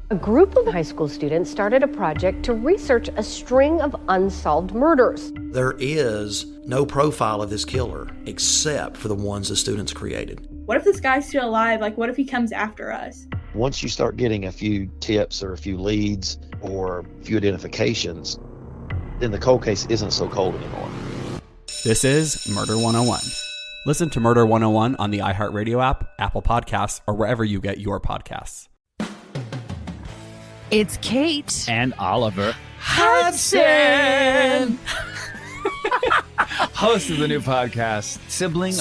A group of high school students started a project to research a string of unsolved murders. There is no profile of this killer except for the ones the students created. What if this guy's still alive? Like, what if he comes after us? Once you start getting a few tips or a few leads or a few identifications, then the cold case isn't so cold anymore. This is Murder 101. Listen to Murder 101 on the iHeartRadio app, Apple Podcasts, or wherever you get your podcasts. It's Kate and Oliver Hudson, host of the new podcast, Sibling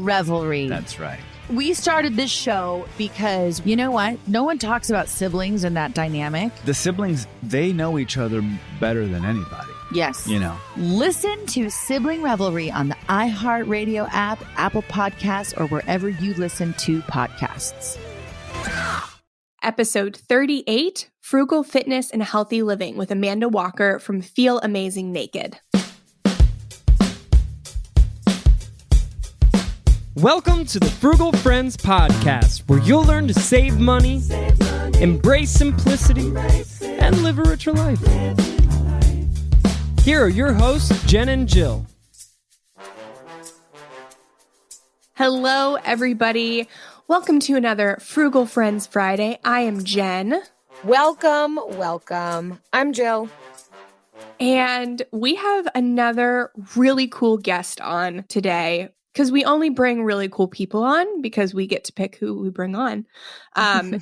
Revelry. That's right. We started this show because, you know what? No one talks about siblings and that dynamic. The siblings, they know each other better than anybody. Yes. You know. Listen to Sibling Revelry on the iHeartRadio app, Apple Podcasts, or wherever you listen to podcasts. Episode 38, Frugal Fitness and Healthy Living with Amanda Walker from Feel Amazing Naked. Welcome to the Frugal Friends Podcast, where you'll learn to save money, embrace simplicity, and live a richer life. Here are your hosts, Jen and Jill. Hello, everybody. Welcome to another Frugal Friends Friday. I am Jen. Welcome. I'm Jill. And we have another really cool guest on today because we only bring really cool people on because we get to pick who we bring on. And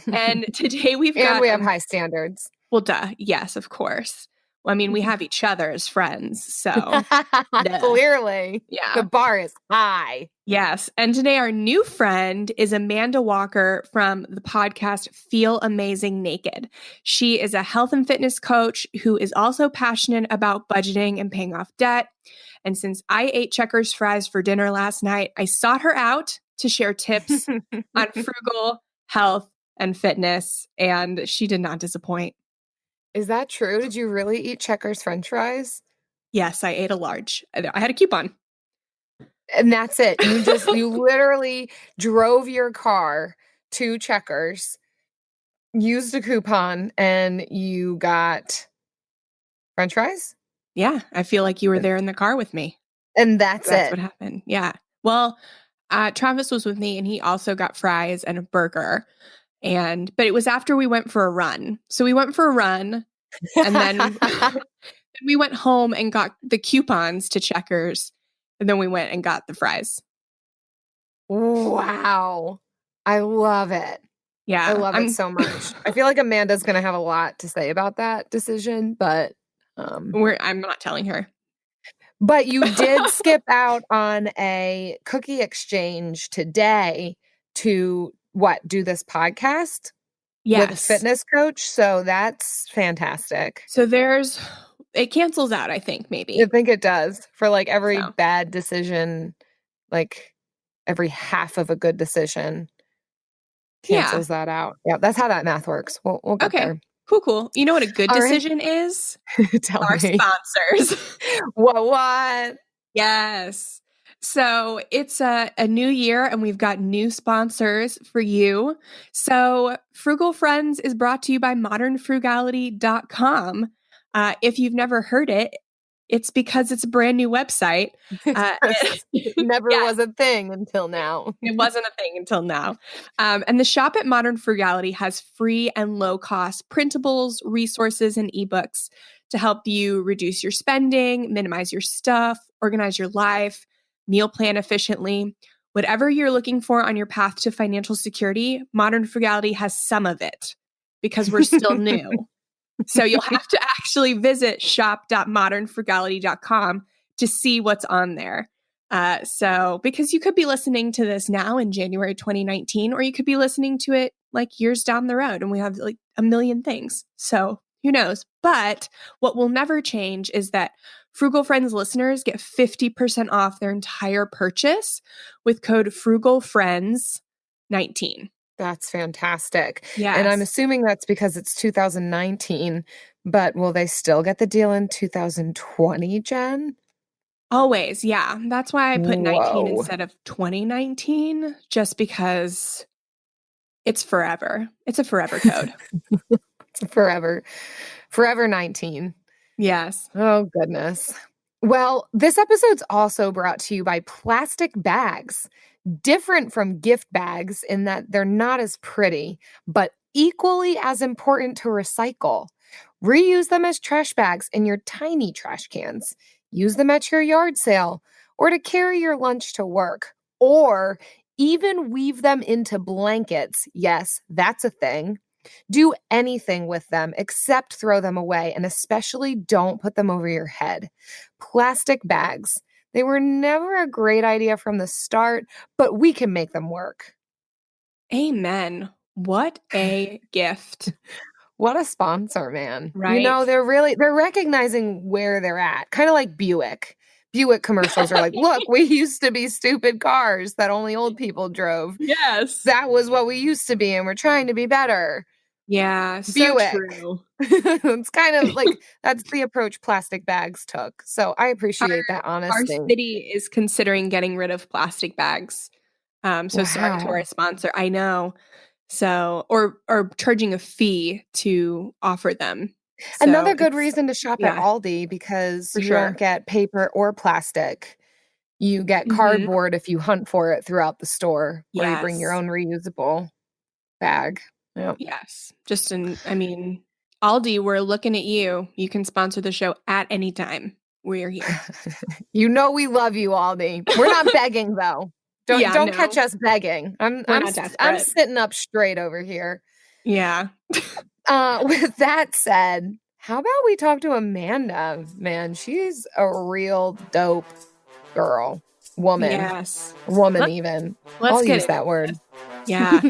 today we have high standards. Well, duh. Yes, of course. Well, I mean, we have each other as friends, so. Clearly. Yeah. The bar is high. Yes. And today our new friend is Amanda Walker from the podcast Feel Amazing Naked. She is a health and fitness coach who is also passionate about budgeting and paying off debt. And since I ate Checkers fries for dinner last night, I sought her out to share tips on frugal health and fitness, and she did not disappoint. Is that true? Did you really eat Checkers French fries? Yes, I ate a large. I had a coupon. And that's it. You literally drove your car to Checkers, used a coupon, and you got French fries? Yeah, I feel like you were there in the car with me. And that's it. That's what happened. Yeah. Well, Travis was with me and he also got fries and a burger. But it was after we went for a run. So we went for a run and then we went home and got the coupons to Checkers. And then we went and got the fries. Wow. I love it. Yeah. I love it so much. I feel like Amanda's going to have a lot to say about that decision, but I'm not telling her. But you did skip out on a cookie exchange today to do this podcast? Yes. With a fitness coach. So that's fantastic. So it cancels out, I think, maybe. I think it does for like every bad decision, like every half of a good decision cancels that out. Yeah, that's how that math works. We'll get there. Cool. You know what a good decision is? Tell Our me. sponsors. What? Yes. So it's a new year and we've got new sponsors for you. So Frugal Friends is brought to you by modernfrugality.com. If you've never heard it, it's because it's a brand new website. It never was a thing until now. It wasn't a thing until now. And the shop at Modern Frugality has free and low-cost printables, resources, and ebooks to help you reduce your spending, minimize your stuff, organize your life, meal plan efficiently. Whatever you're looking for on your path to financial security, Modern Frugality has some of it because we're still new. So you'll have to actually visit shop.modernfrugality.com to see what's on there. Because you could be listening to this now in January 2019, or you could be listening to it like years down the road and we have like a million things. So who knows? But what will never change is that Frugal Friends listeners get 50% off their entire purchase with code FrugalFriends19. That's fantastic. Yes. And I'm assuming that's because it's 2019, but will they still get the deal in 2020, Jen? Always, yeah. That's why I put 19 Whoa. instead of 2019, just because It's forever. It's a forever code. It's forever 19. Yes. Oh, goodness. Well, this episode's also brought to you by plastic bags. Different from gift bags in that they're not as pretty, but equally as important to recycle. Reuse them as trash bags in your tiny trash cans. Use them at your yard sale or to carry your lunch to work, or even weave them into blankets. Yes, that's a thing. Do anything with them except throw them away, and especially don't put them over your head. Plastic bags. They were never a great idea from the start, but we can make them work. Amen. What a gift. What a sponsor, man. Right. You know, they're recognizing where they're at. Kind of like Buick. Buick commercials are like, look, we used to be stupid cars that only old people drove. Yes. That was what we used to be, and we're trying to be better. Yeah, so Buick. true. It's kind of like that's the approach plastic bags took. So I appreciate that honesty. Our city is considering getting rid of plastic bags. So sorry to our sponsor. I know. So or charging a fee to offer them. So another good reason to shop at Aldi, because you don't get paper or plastic. You get cardboard if you hunt for it throughout the store, or you bring your own reusable bag. Yep. Yes. Aldi, we're looking at you. You can sponsor the show at any time. We're here. You know we love you, Aldi. We're not begging though. Don't catch us begging. I'm sitting up straight over here. Yeah. With that said, how about we talk to Amanda? Man, she's a real dope girl. Woman. Yes. Woman even. I'll use that word. Yeah.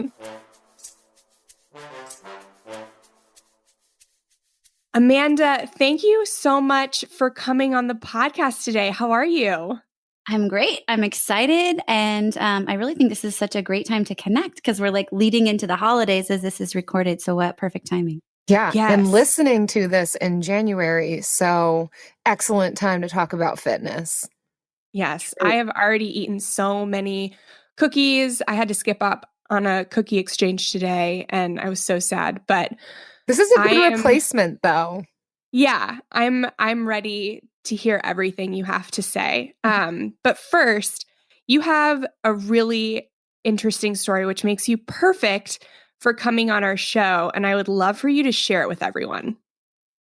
Amanda, thank you so much for coming on the podcast today. How are you? I'm great. I'm excited. And I really think this is such a great time to connect because we're like leading into the holidays as this is recorded. So what perfect timing. Yeah. Yes. And listening to this in January. So excellent time to talk about fitness. Yes. I have already eaten so many cookies. I had to skip up on a cookie exchange today and I was so sad. But this is a good replacement though. Yeah. I'm ready to hear everything you have to say. But first, you have a really interesting story, which makes you perfect for coming on our show. And I would love for you to share it with everyone.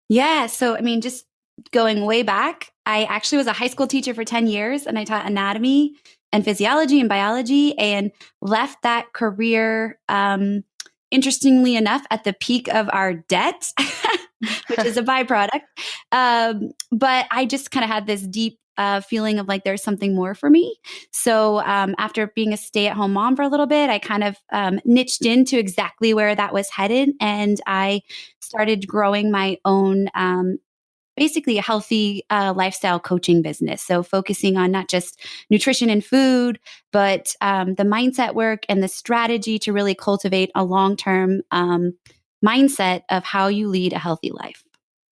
Yeah. So, just going way back, I actually was a high school teacher for 10 years and I taught anatomy and physiology and biology and left that career, interestingly enough, at the peak of our debt, which is a byproduct. But I just kind of had this deep feeling of like there's something more for me. So after being a stay-at-home mom for a little bit, I kind of niched into exactly where that was headed. And I started growing my own basically a healthy lifestyle coaching business. So focusing on not just nutrition and food, but the mindset work and the strategy to really cultivate a long-term mindset of how you lead a healthy life.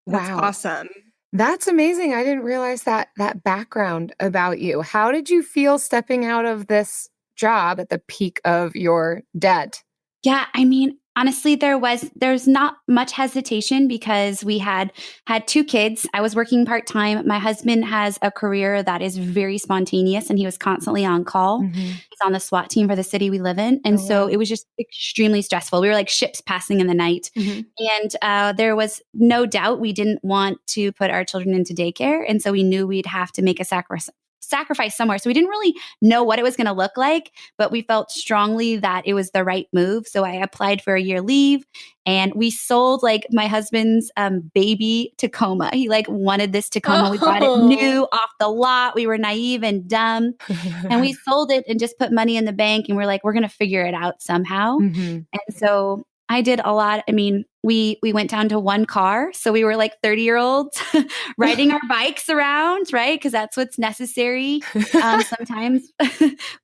That's awesome. That's amazing. I didn't realize that background about you. How did you feel stepping out of this job at the peak of your debt? Yeah, honestly, there's not much hesitation because we had 2 kids. I was working part-time. My husband has a career that is very spontaneous and he was constantly on call. Mm-hmm. He's on the SWAT team for the city we live in. And so it was just extremely stressful. We were like ships passing in the night. Mm-hmm. And there was no doubt we didn't want to put our children into daycare. And so we knew we'd have to make a sacrifice somewhere. So we didn't really know what it was going to look like, but we felt strongly that it was the right move. So I applied for a year leave and we sold like my husband's baby Tacoma. He like wanted this Tacoma. We bought it new off the lot. We were naive and dumb and we sold it and just put money in the bank. And we're like, we're going to figure it out somehow. Mm-hmm. And so I did a lot. we went down to one car. So we were like 30-year-olds riding our bikes around, right? Because that's what's necessary sometimes.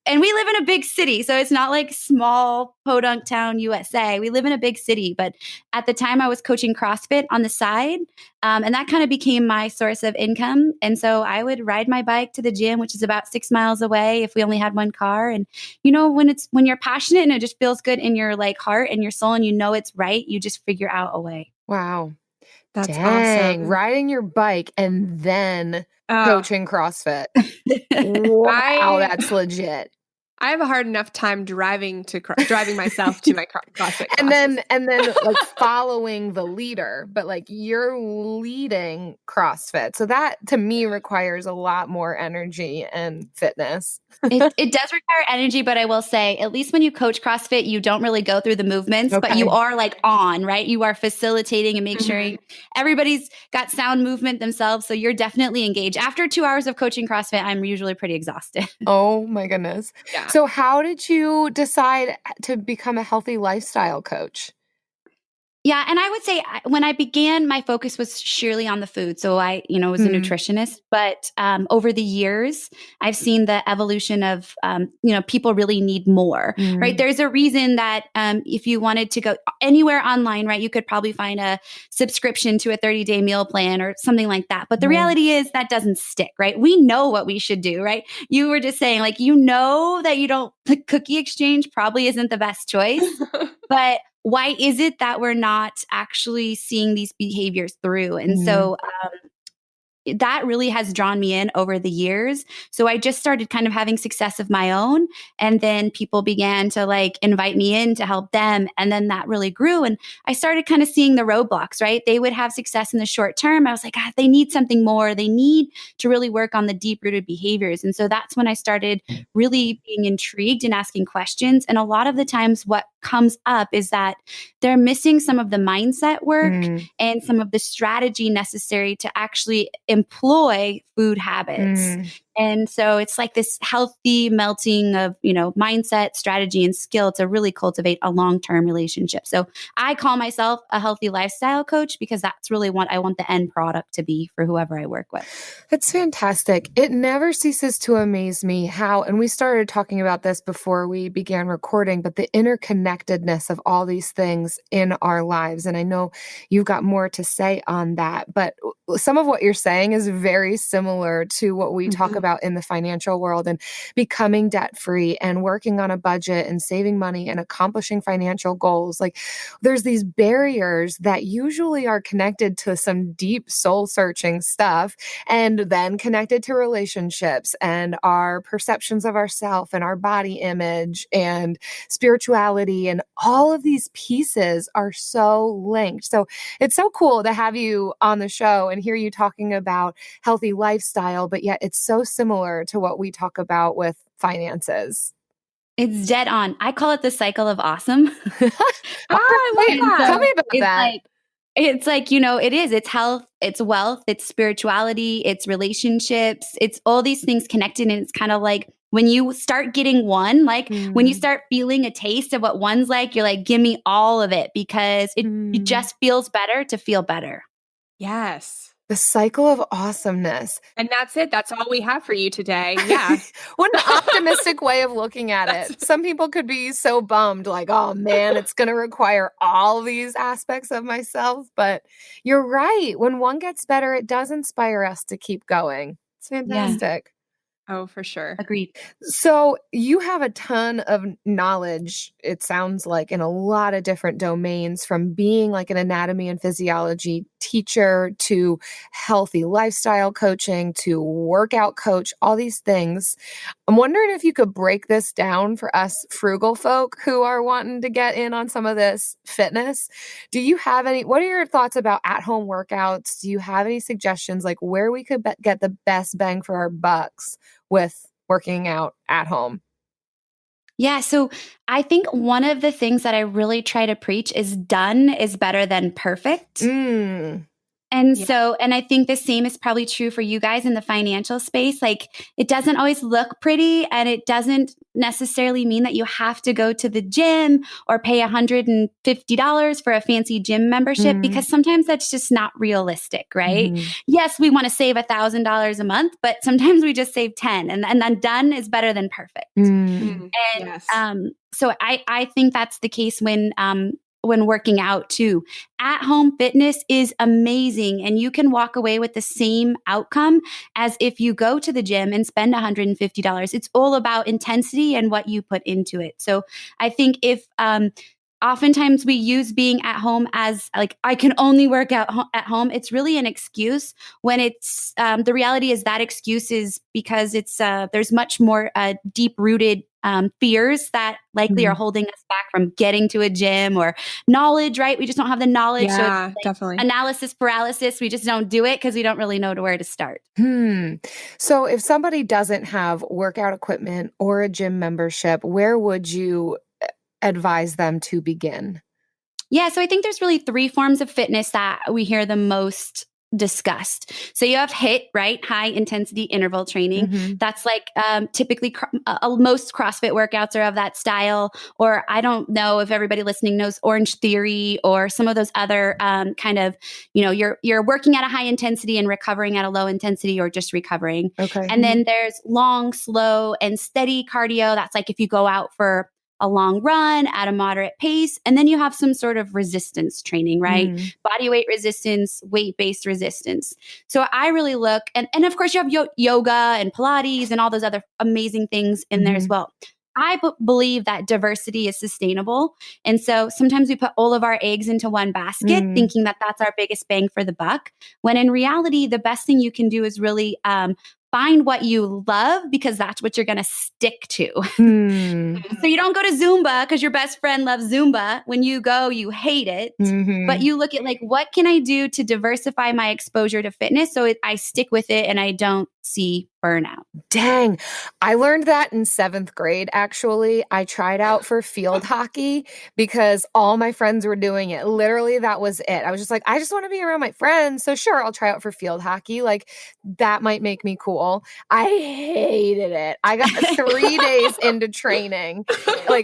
And we live in a big city. So it's not like small podunk town USA. We live in a big city. But at the time I was coaching CrossFit on the side. And that kind of became my source of income. And so I would ride my bike to the gym, which is about 6 miles away if we only had one car. And, you know, when you're passionate and it just feels good in your like heart and your soul and you know it's right, you just figure out a way. Wow. That's Dang, awesome. riding your bike and then coaching CrossFit. Wow, that's legit. I have a hard enough time driving myself to my CrossFit classes. and then like following the leader, but like you're leading CrossFit. So that to me requires a lot more energy and fitness. It does require energy, but I will say, at least when you coach CrossFit, you don't really go through the movements, but you are like on, right? You are facilitating and make sure everybody's got sound movement themselves. So you're definitely engaged. After 2 hours of coaching CrossFit, I'm usually pretty exhausted. Oh my goodness. Yeah. So how did you decide to become a healthy lifestyle coach? Yeah. And I would say when I began, my focus was sheerly on the food. So I, was a nutritionist, but over the years, I've seen the evolution of, people really need more, right? There's a reason that if you wanted to go anywhere online, right, you could probably find a subscription to a 30-day meal plan or something like that. But the reality is that doesn't stick, right? We know what we should do, right? You were just saying like, that the cookie exchange probably isn't the best choice, but why is it that we're not actually seeing these behaviors through? And so that really has drawn me in over the years. So I just started kind of having success of my own. And then people began to like invite me in to help them. And then that really grew. And I started kind of seeing the roadblocks, right? They would have success in the short term. I was like, they need something more. They need to really work on the deep rooted behaviors. And so that's when I started really being intrigued and asking questions. And a lot of the times what comes up is that they're missing some of the mindset work and some of the strategy necessary to actually employ food habits. And so it's like this healthy melting of, mindset, strategy, and skill to really cultivate a long-term relationship. So I call myself a healthy lifestyle coach because that's really what I want the end product to be for whoever I work with. That's fantastic. It never ceases to amaze me how, and we started talking about this before we began recording, but the interconnectedness of all these things in our lives. And I know you've got more to say on that, but some of what you're saying is very similar to what we talk about in the financial world and becoming debt-free and working on a budget and saving money and accomplishing financial goals. Like there's these barriers that usually are connected to some deep soul searching stuff and then connected to relationships and our perceptions of ourselves and our body image and spirituality, and all of these pieces are so linked. So it's so cool to have you on the show and hear you talking about healthy lifestyle, but yet it's so similar to what we talk about with finances. It's dead on. I call it the cycle of awesome. I love that. Tell me about that. It's like, it is. It's health, it's wealth, it's spirituality, it's relationships, it's all these things connected. And it's kind of like when you start getting one, like when you start feeling a taste of what one's like, you're like, give me all of it because it just feels better to feel better. Yes. The cycle of awesomeness. And that's it. That's all we have for you today. Yeah. What an optimistic way of looking at it. Some people could be so bummed, like, oh man, it's going to require all these aspects of myself. But you're right. When one gets better, it does inspire us to keep going. It's fantastic. Oh, for sure. Agreed. So you have a ton of knowledge, it sounds like, in a lot of different domains, from being like an anatomy and physiology teacher to healthy lifestyle coaching to workout coach, all these things. I'm wondering if you could break this down for us frugal folk who are wanting to get in on some of this fitness. Do you have what are your thoughts about at-home workouts? Do you have any suggestions like where we could get the best bang for our bucks with working out at home? Yeah. So I think one of the things that I really try to preach is done is better than perfect. And so, and I think the same is probably true for you guys in the financial space. Like, it doesn't always look pretty, and it doesn't necessarily mean that you have to go to the gym or pay $150 for a fancy gym membership, because sometimes that's just not realistic, right? Yes, we want to save $1,000 a month, but sometimes we just save 10, and then done is better than perfect. And so I think that's the case when working out too. At-home fitness is amazing, and you can walk away with the same outcome as if you go to the gym and spend $150. It's all about intensity and what you put into it. So I think if oftentimes we use being at home as like, I can only work out at home. It's really an excuse, when it's the reality is that excuse is because it's there's much more deep-rooted fears that likely are holding us back from getting to a gym, or knowledge, right? We just don't have the knowledge. Yeah, so it's like definitely. Analysis paralysis. We just don't do it because we don't really know where to start. So if somebody doesn't have workout equipment or a gym membership, where would you advise them to begin? Yeah, so I think there's really 3 forms of fitness that we hear the most discussed. So you have HIIT, right? High intensity interval training. That's like typically most CrossFit workouts are of that style. Or I don't know if everybody listening knows Orange Theory or some of those other kind of, you're working at a high intensity and recovering at a low intensity, or just recovering. Okay. And then there's long, slow, and steady cardio. That's like if you go out for a long run at a moderate pace. And then you have some sort of resistance training, right? Body weight resistance, weight-based resistance. So I really look, and of course you have yoga and Pilates and all those other amazing things in there as well. I believe that diversity is sustainable. And so sometimes we put all of our eggs into one basket, thinking that that's our biggest bang for the buck, when in reality, the best thing you can do is really find what you love, because that's what you're going to stick to. So you don't go to Zumba because your best friend loves Zumba. When you go, you hate it. But you look at like, what can I do to diversify my exposure to fitness so I stick with it and I don't see burnout? Dang. I learned that in 7th grade, actually. I tried out for field hockey because all my friends were doing it. Literally, that was it. I was just like, I just want to be around my friends. So sure, I'll try out for field hockey. Like, that might make me cool. I hated it. I got 3 days into training,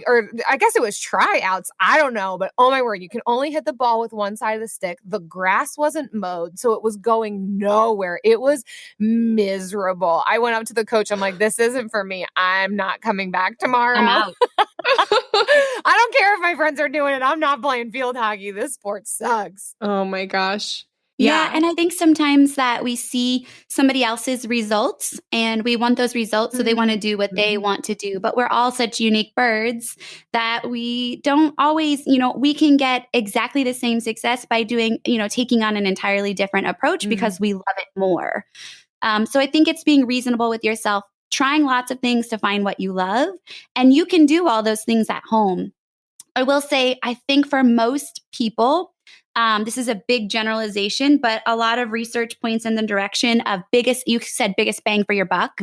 or I guess it was tryouts. I don't know, but oh my word, you can only hit the ball with one side of the stick. The grass wasn't mowed, so it was going nowhere. It was miserable. I went up to the coach. I'm like, this isn't for me. I'm not coming back tomorrow. I'm out. I don't care if my friends are doing it. I'm not playing field hockey. This sport sucks. Oh my gosh. Yeah. And I think sometimes that we see somebody else's results and we want those results. So they want to do what they want to do. But we're all such unique birds that we don't always, we can get exactly the same success by doing, taking on an entirely different approach because we love it more. So I think it's being reasonable with yourself, trying lots of things to find what you love. And you can do all those things at home. I will say, I think for most people, this is a big generalization, but a lot of research points in the direction of you said biggest bang for your buck,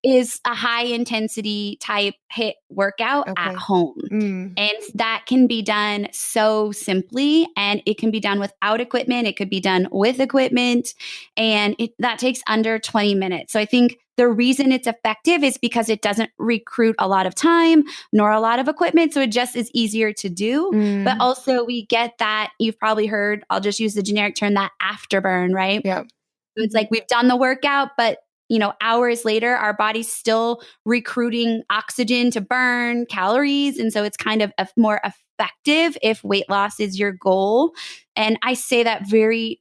is a high intensity type HIIT workout at home. And that can be done so simply, and it can be done without equipment. It could be done with equipment, and that takes under 20 minutes. So I think the reason it's effective is because it doesn't recruit a lot of time nor a lot of equipment. So it just is easier to do. But also we get that, you've probably heard, I'll just use the generic term, that afterburn, right? Yeah. So it's like we've done the workout, but hours later, our body's still recruiting oxygen to burn calories. And so it's kind of more effective if weight loss is your goal. And I say that very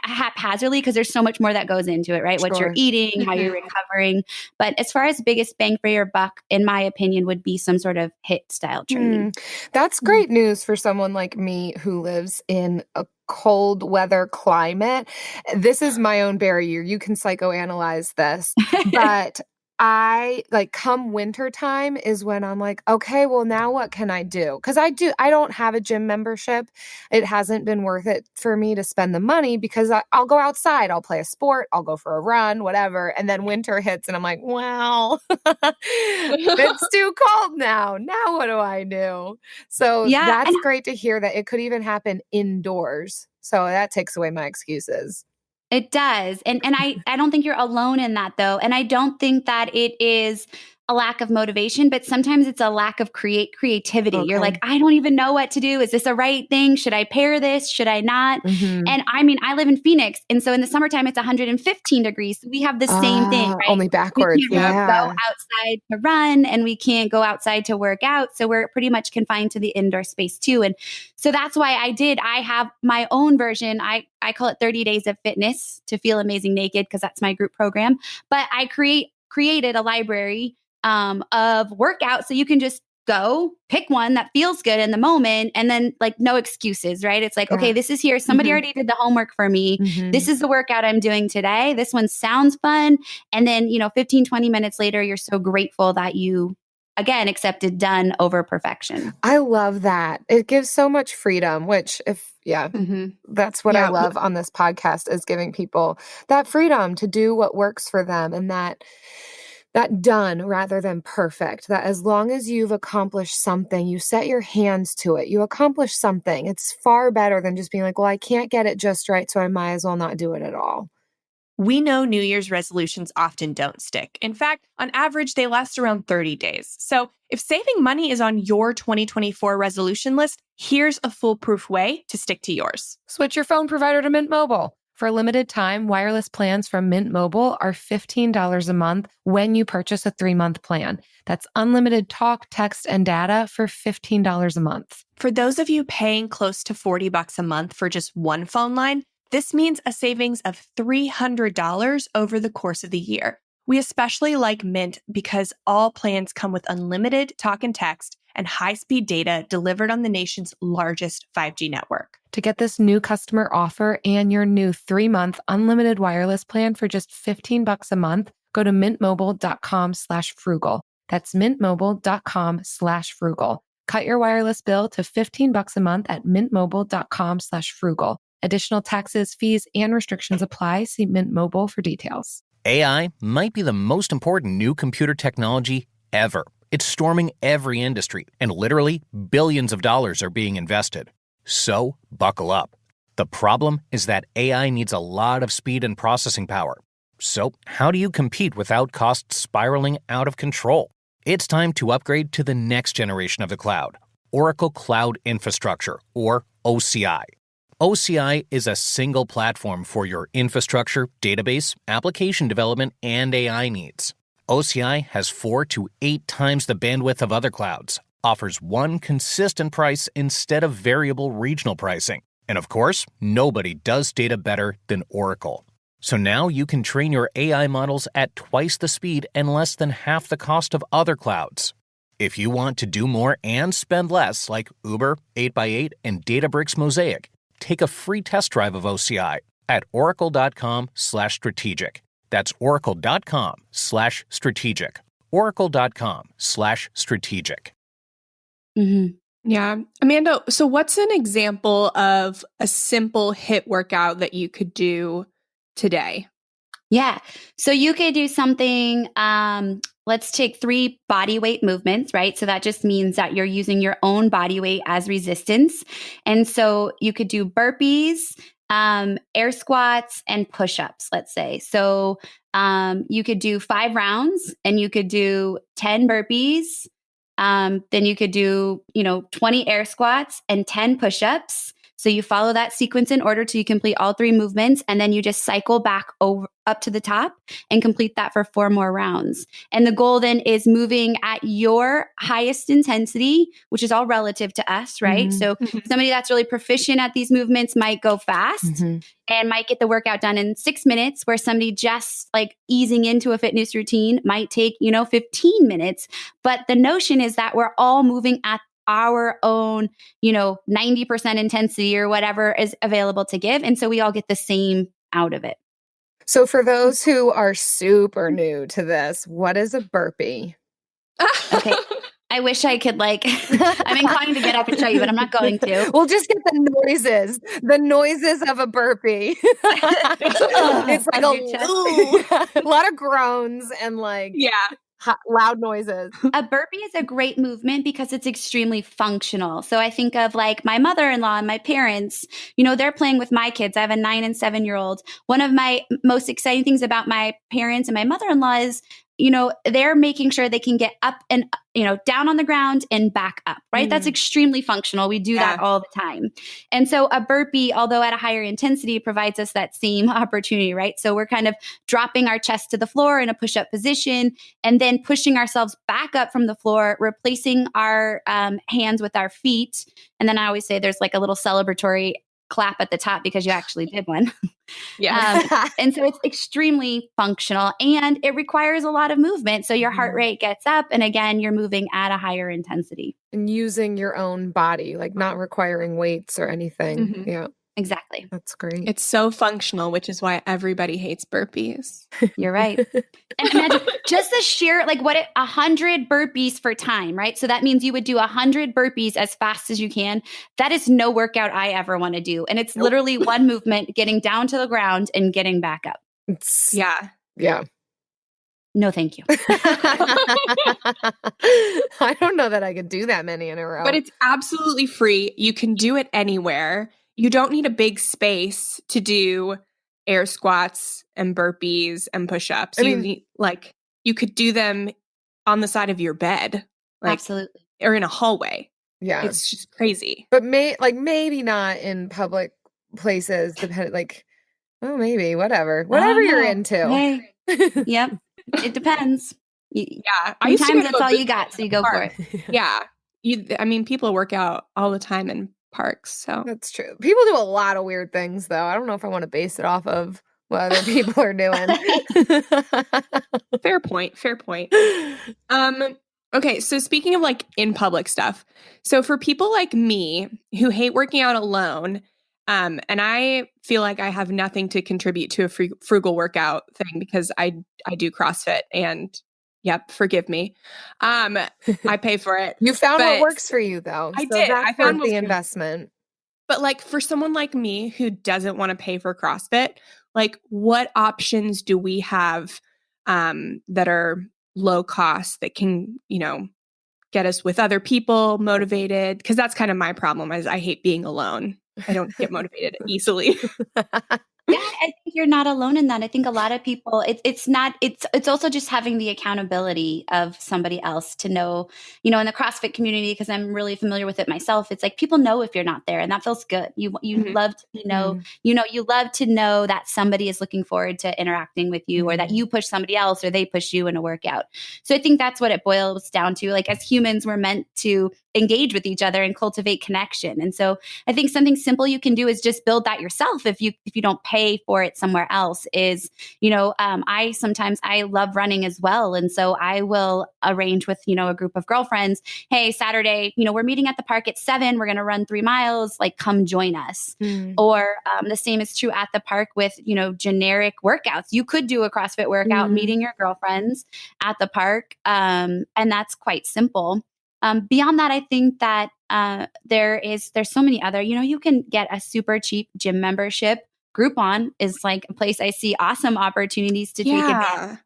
haphazardly because there's so much more that goes into it, right? What you're eating, how you're recovering. But as far as biggest bang for your buck, in my opinion, would be some sort of HIIT style training. That's great news for someone like me who lives in a cold weather climate. This is my own barrier. You can psychoanalyze this, but I come winter time is when I'm like, okay, well now what can I do? Cause I don't have a gym membership. It hasn't been worth it for me to spend the money because I'll go outside, I'll play a sport, I'll go for a run, whatever. And then winter hits and I'm like, well, it's too cold now. Now what do I do? So that's great to hear that it could even happen indoors. So that takes away my excuses. It does. And I don't think you're alone in that, though. And I don't think that it is a lack of motivation, but sometimes it's a lack of creativity. Okay. You're like, I don't even know what to do. Is this a right thing? Should I pair this? Should I not? Mm-hmm. And I mean, I live in Phoenix. And so in the summertime, it's 115 degrees. So we have the same thing, right? Only backwards. We can't go outside to run and we can't go outside to work out. So we're pretty much confined to the indoor space too. And so that's why I have my own version. I call it 30 Days of Fitness to Feel Amazing Naked, because that's my group program. But I created a library of workouts, so you can just go pick one that feels good in the moment, and then like no excuses, right? It's like, okay, this is here. Somebody already did the homework for me. This is the workout I'm doing today. This one sounds fun. And then, 15, 20 minutes later, you're so grateful that you, again, accepted done over perfection. I love that. It gives so much freedom, which that's what I love on this podcast, is giving people that freedom to do what works for them, and that done rather than perfect, that as long as you've accomplished something, you set your hands to it, you accomplish something. It's far better than just being like, well, I can't get it just right, so I might as well not do it at all. We know New Year's resolutions often don't stick. In fact, on average, they last around 30 days. So if saving money is on your 2024 resolution list, here's a foolproof way to stick to yours. Switch your phone provider to Mint Mobile. For a limited time, wireless plans from Mint Mobile are $15 a month when you purchase a 3-month plan. That's unlimited talk, text, and data for $15 a month. For those of you paying close to $40 a month for just one phone line, this means a savings of $300 over the course of the year. We especially like Mint because all plans come with unlimited talk and text and high-speed data delivered on the nation's largest 5G network. To get this new customer offer and your new 3-month unlimited wireless plan for just $15 a month, go to mintmobile.com/frugal. That's mintmobile.com/frugal. Cut your wireless bill to $15 a month at mintmobile.com/frugal. Additional taxes, fees, and restrictions apply. See Mint Mobile for details. AI might be the most important new computer technology ever. It's storming every industry, and literally billions of dollars are being invested. So, buckle up. The problem is that AI needs a lot of speed and processing power. So, how do you compete without costs spiraling out of control? It's time to upgrade to the next generation of the cloud, Oracle Cloud Infrastructure, or OCI. OCI is a single platform for your infrastructure, database, application development, and AI needs. OCI has 4 to 8 times the bandwidth of other clouds, offers one consistent price instead of variable regional pricing. And of course, nobody does data better than Oracle. So now you can train your AI models at twice the speed and less than half the cost of other clouds. If you want to do more and spend less, like Uber, 8x8, and Databricks Mosaic, take a free test drive of OCI at oracle.com/strategic. That's oracle.com/strategic. Oracle.com/strategic. Yeah. Amanda, so what's an example of a simple HIIT workout that you could do today? Yeah. So you could do something, let's take 3 body weight movements, right? So that just means that you're using your own body weight as resistance. And so you could do burpees, air squats, and push-ups, let's say. So you could do 5 rounds and you could do 10 burpees. Then you could do, 20 air squats and 10 push-ups. So you follow that sequence in order till you complete all 3 movements, and then you just cycle back up to the top and complete that for 4 more rounds. And the goal then is moving at your highest intensity, which is all relative to us, right? So somebody that's really proficient at these movements might go fast and might get the workout done in 6 minutes, where somebody just like easing into a fitness routine might take, 15 minutes. But the notion is that we're all moving at our own, 90% intensity or whatever is available to give. And so we all get the same out of it. So for those who are super new to this, what is a burpee? Okay. I wish I could I'm inclined to get up and show you, but I'm not going to. We'll just get the noises of a burpee. It's like a lot of groans and loud noises. A burpee is a great movement because it's extremely functional. So I think of like my mother-in-law and my parents, they're playing with my kids. I have a 9 and 7-year-old. One of my most exciting things about my parents and my mother-in-law is, they're making sure they can get up and, down on the ground and back up, right? That's extremely functional. We do that all the time. And so a burpee, although at a higher intensity, provides us that same opportunity, right? So we're kind of dropping our chest to the floor in a push-up position and then pushing ourselves back up from the floor, replacing our hands with our feet. And then I always say there's like a little celebratory clap at the top because you actually did one. And so it's extremely functional and it requires a lot of movement. So your heart rate gets up and again, you're moving at a higher intensity. And using your own body, like not requiring weights or anything. Yeah. Exactly. That's great. It's so functional, which is why everybody hates burpees. You're right. And imagine just the sheer, 100 burpees for time, right? So that means you would do 100 burpees as fast as you can. That is no workout I ever want to do. And it's literally one movement, getting down to the ground and getting back up. Yeah. No, thank you. I don't know that I could do that many in a row. But it's absolutely free. You can do it anywhere. You don't need a big space to do air squats and burpees and push-ups. You could do them on the side of your bed. Absolutely. Or in a hallway. Yeah. It's just crazy. But maybe not in public places, maybe, whatever you're into. Hey. Yep. It depends. Yeah. Sometimes that's all you got, so you go for it. Yeah. People work out all the time in parks, so that's true. People do a lot of weird things, though. I don't know if I want to base it off of what other people are doing. Fair point. Okay, so speaking of in public stuff, so for people like me who hate working out alone, and I feel like I have nothing to contribute to a frugal workout thing because I do CrossFit and yep, forgive me. I pay for it. You found what works for you, though. I did. I found the investment. But for someone like me who doesn't want to pay for CrossFit, what options do we have that are low cost that can, get us with other people motivated? Because that's kind of my problem is I hate being alone. I don't get motivated easily. Yeah, I think you're not alone in that. I think a lot of people, it's also just having the accountability of somebody else to know, in the CrossFit community, because I'm really familiar with it myself. It's people know if you're not there and that feels good. You love to know, you love to know that somebody is looking forward to interacting with you or that you push somebody else or they push you in a workout. So I think that's what it boils down to. As humans, we're meant to engage with each other and cultivate connection. And so I think something simple you can do is just build that yourself. If you don't pay for it somewhere else is, I love running as well. And so I will arrange with, a group of girlfriends, hey, Saturday, we're meeting at the park at 7, we're going to run 3 miles, come join us. Or the same is true at the park with, generic workouts. You could do a CrossFit workout, meeting your girlfriends at the park. And that's quite simple. Beyond that, I think that there's so many other, you can get a super cheap gym membership. Groupon is a place I see awesome opportunities to take advantage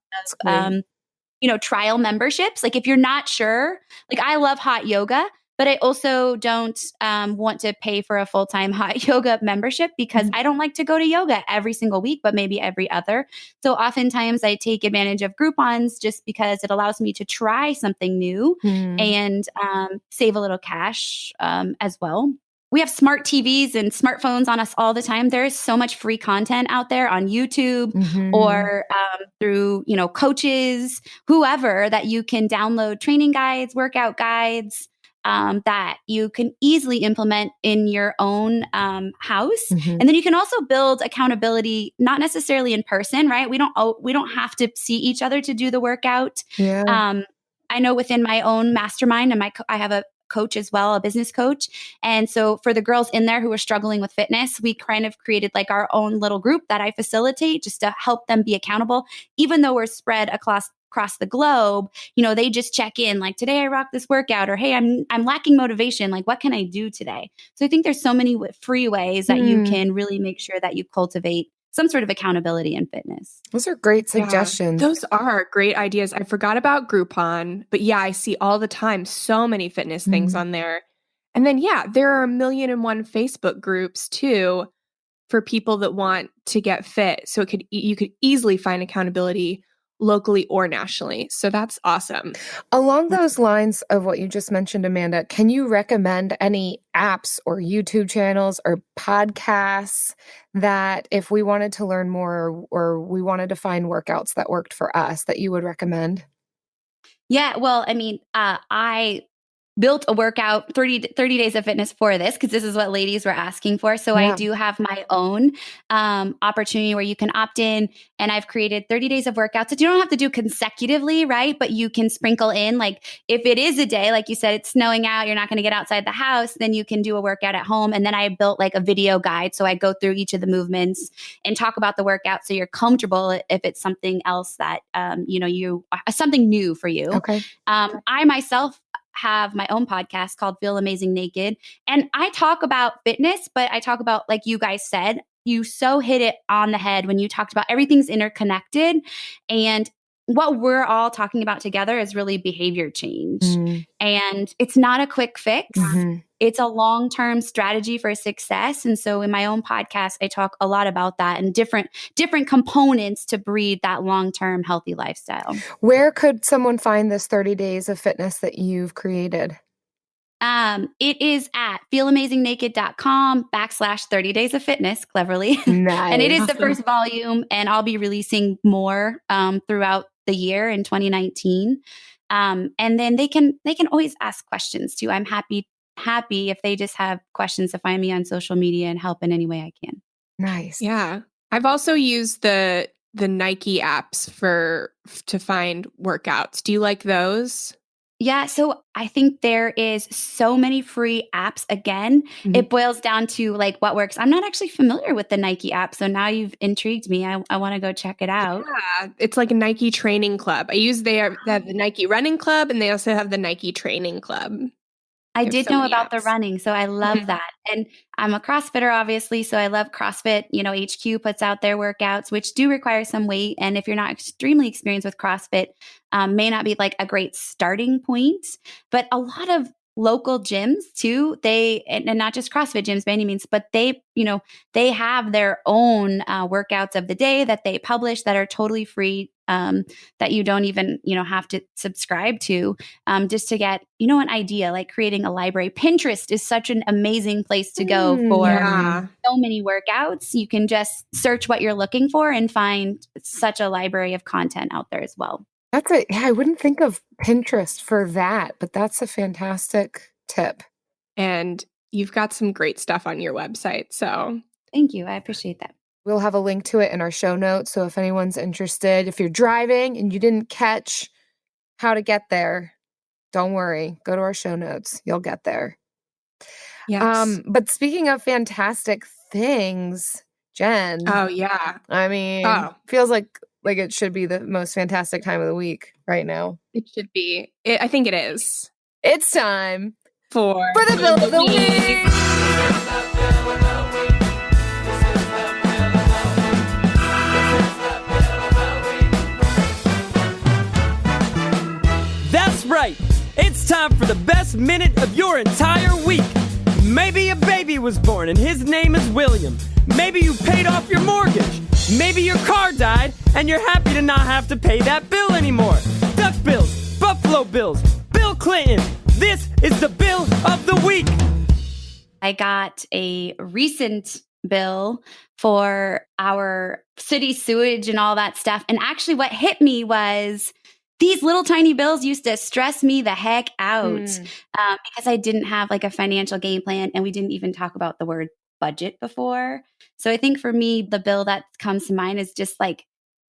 of, trial memberships. If you're not sure, I love hot yoga, but I also don't want to pay for a full-time hot yoga membership because I don't like to go to yoga every single week, but maybe every other. So oftentimes I take advantage of Groupons just because it allows me to try something new and save a little cash as well. We have smart TVs and smartphones on us all the time. There is so much free content out there on YouTube or through, coaches, whoever, that you can download training guides, workout guides that you can easily implement in your own house. And then you can also build accountability, not necessarily in person, right? We don't have to see each other to do the workout. Yeah. I know within my own mastermind, and I have a coach as well, a business coach. And so for the girls in there who are struggling with fitness, we kind of created our own little group that I facilitate just to help them be accountable. Even though we're spread across the globe, they just check in today I rocked this workout, or hey, I'm lacking motivation. What can I do today? So I think there's so many free ways that you can really make sure that you cultivate some sort of accountability in fitness. Those are great suggestions. Yeah, those are great ideas. I forgot about Groupon, but yeah, I see all the time so many fitness things on there. And then, yeah, there are 1,000,001 Facebook groups too for people that want to get fit. So you could easily find accountability locally or nationally. So that's awesome. Along those lines of what you just mentioned, Amanda, can you recommend any apps or YouTube channels or podcasts that if we wanted to learn more or we wanted to find workouts that worked for us that you would recommend? Yeah, well, I mean, I built a workout 30 days of fitness for this because this is what ladies were asking for. So I do have my own opportunity where you can opt in, and I've created 30 days of workouts that you don't have to do consecutively, right? But you can sprinkle in, like if it is a day, like you said, it's snowing out, you're not going to get outside the house, then you can do a workout at home. And then I built like a video guide. So I go through each of the movements and talk about the workout so you're comfortable if it's something else that, something new for you. Okay. I myself have my own podcast called Feel Amazing Naked. And I talk about fitness, but I talk about, like you guys said, you so hit it on the head when you talked about everything's interconnected. And what we're all talking about together is really behavior change. And it's not a quick fix. It's a long-term strategy for success. And so in my own podcast, I talk a lot about that and different components to breed that long-term healthy lifestyle. Where could someone find this 30 days of fitness that you've created? It is at feelamazingnaked.com/30 days of fitness, cleverly. Nice. And it is the first volume, and I'll be releasing more throughout the year in 2019. And then they can always ask questions too. I'm happy if they just have questions to find me on social media and help in any way I can. Nice. Yeah. I've also used the Nike apps to find workouts. Do you like those? Yeah, so I think there is so many free apps. Again, it boils down to like what works. I'm not actually familiar with the Nike app, so now you've intrigued me. I want to go check it out. Yeah, it's like a Nike training club. They have the Nike running club, and they also have the Nike training club. I did know about the running, so I love that. And I'm a CrossFitter, obviously, so I love CrossFit. HQ puts out their workouts, which do require some weight. And if you're not extremely experienced with CrossFit, may not be like a great starting point. But a lot of local gyms too, and not just CrossFit gyms by any means, but they have their own workouts of the day that they publish that are totally free, that you don't even, have to subscribe to, just to get, an idea, like creating a library. Pinterest is such an amazing place to go for so many workouts. You can just search what you're looking for and find such a library of content out there as well. I wouldn't think of Pinterest for that, but that's a fantastic tip. And you've got some great stuff on your website. So thank you. I appreciate that. We'll have a link to it in our show notes. So if anyone's interested, if you're driving and you didn't catch how to get there, don't worry. Go to our show notes. You'll get there. Yes. But speaking of fantastic things, Jen. Oh, yeah. I mean, feels like it should be the most fantastic time of the week right now. It should be. I think it is. It's time for the Bill of the Week. That's right. It's time for the best minute of your entire week. Maybe a baby was born and his name is William. Maybe you paid off your mortgage. Maybe your car died and you're happy to not have to pay that bill anymore. Duck Bills, Buffalo Bills, Bill Clinton. This is the Bill of the Week. I got a recent bill for our city sewage and all that stuff. And actually what hit me was these little tiny bills used to stress me the heck out because I didn't have like a financial game plan, and we didn't even talk about the word budget before. So I think for me, the bill that comes to mind is just like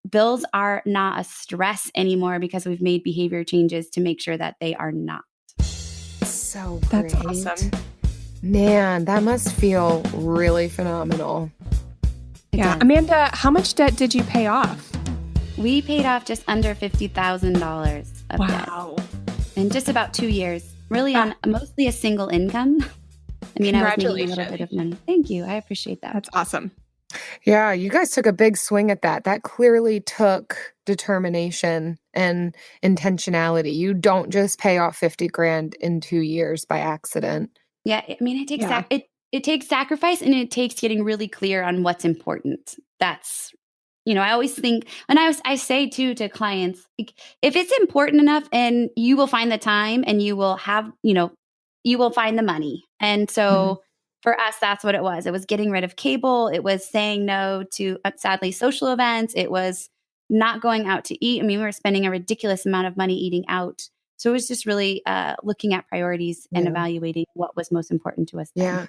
bills are not a stress anymore because we've made behavior changes to make sure that they are not. So great. That's awesome. Man, that must feel really phenomenal. Yeah. Amanda, how much debt did you pay off? We paid off just under $50,000 of debt in just about 2 years, really on mostly a single income. I mean, I was making a little bit of money. Thank you. I appreciate that. That's awesome. Yeah, you guys took a big swing at that. That clearly took determination and intentionality. You don't just pay off 50 grand in 2 years by accident. Yeah, I mean, it takes it takes sacrifice, and it takes getting really clear on what's important. That's, I always think, and I say too to clients, like, if it's important enough, and you will find the time, and you will have, you will find the money. And so for us, that's what it was. It was getting rid of cable. It was saying no to, sadly, social events. It was not going out to eat. I mean, we were spending a ridiculous amount of money eating out. So it was just really looking at priorities and evaluating what was most important to us then. Yeah.